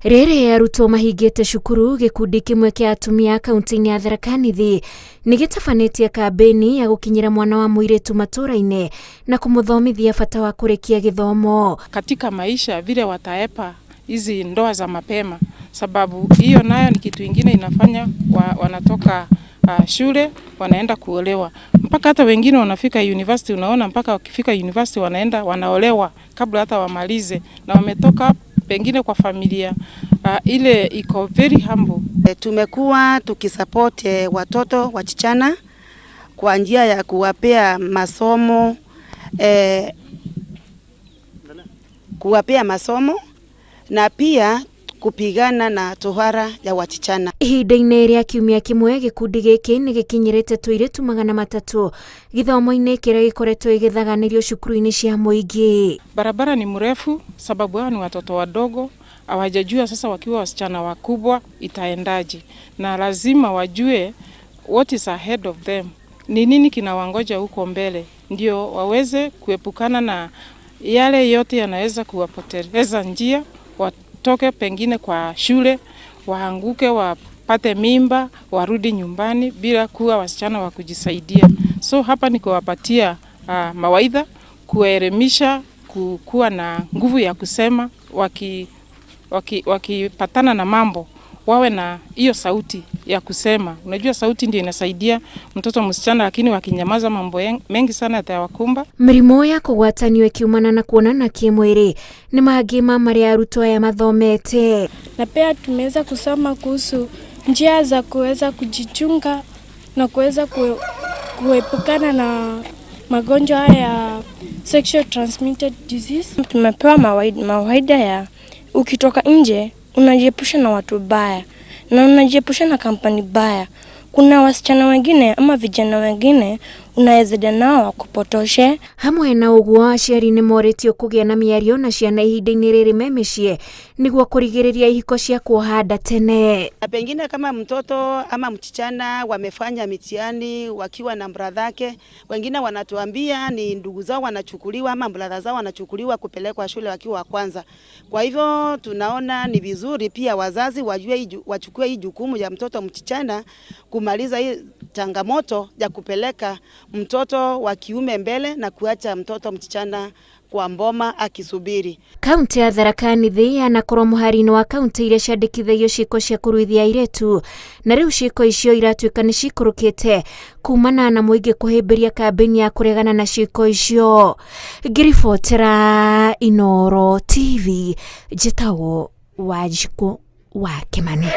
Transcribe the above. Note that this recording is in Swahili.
Rĩrĩ arutwo mahingĩte cukuru, gĩkundi kĩmwe kĩa atumia kaunti-inĩ ya Tharaka Nithi nĩgĩtabanĩtie kambĩni ya gũkinyĩra mwana wa mũirĩtu matũra-inĩ na kũmũthomithia bata wa kũrĩkia gĩthomo katika maisha, vile wataepa hizi ndoa za mapema, sababu hiyo nayo ni kitu ingine inafanya wanatoka shule wanaenda kuolewa, mpaka hata wengine wanafika university. Unaona mpaka wakifika university wanaolewa kabla hata wamalize, na wametoka pengine kwa familia ile iko very humble. Tumekuwa tukisupport watoto wasichana kwa njia ya kuwapea masomo na pia kupigana na tohara ya wasichana. Ihinda-inĩ rĩa kiumia kimwe, gĩkundi gĩkĩ nĩgĩkinyĩrĩte tũirĩtu 300 gĩthomo-inĩ kĩrĩa gĩkoretwo gĩgĩthaganĩrio cukuru-inĩ cia mũingĩ. Barabara ni mrefu sababu hao ni watoto wadogo, hawajajua sasa wakiwa wasichana wakubwa itaendaje, na lazima wajue what is ahead of them, ni nini kinawangoja huko mbele, ndio waweze kuepukana na yale yote yanaweza kuwapoteza njia, watoke pengine kwa shule, waanguke, wapate mimba, warudi nyumbani bila kuwa wasichana wa kujisaidia. So hapa ni kuwapatia mawaidha, kuwaelimisha, kuwa na nguvu ya kusema, wakipatana na mambo wawe na hiyo sauti ya kusema. Unajua sauti ndio inasaidia mtoto msichana, lakini wakinyamaza mambo mengi sana yatawakumba. Mĩrimũ ya kũgwatanio ikiumana na kuonana kĩmwĩrĩ ni mangĩ ma marĩa arutwo aya mathomete. Na pia tumeweza kusoma kuhusu njia za kuweza kujichunga na kuweza kuepukana na magonjwa ya sexual transmitted disease. Tumepewa mawaida ya ukitoka nje unajiepusha na watu baya na unajiepusha na kampani baya. Kuna wasichana wengine ama vijana wengine unaweza nao kupotoshe. Hamwe na ũguo, aciari nĩ moretio kũgĩa na mĩario na ciana ihinda-inĩ rĩrĩ me mĩciĩ nĩguo kũrigĩrĩria ihiko cia kuohanda tene. Na pengine kama mtoto ama msichana wamefanya mitihani wakiwa na bradhake, wengine wanatuambia ni ndugu zao wanachukuliwa ama bradha zao wanachukuliwa kupelekwa shule wakiwa wa kwanza. Kwa hivyo tunaona ni vizuri pia wazazi wachukue hii jukumu ya mtoto msichana kumaliza hii changamoto ya kupeleka mtoto wa kiume mbele na kuacha mtoto msichana kwa mboma akisubiri. Kaunti ya Tharaka Nithi yanakorwo mũhari-inĩ wa kaunti iria ciandĩkithĩtio ciĩko cia kũruithia airĩtu, na rĩu ciĩko icio iratuĩka nĩ cikũrũkĩte kumana na mũingĩ kũhĩmbĩria kambĩni ya kũregana na ciĩko icio. Ngĩribotera Inooro TV, njĩtagwo Wanjikũ wa Kĩmani.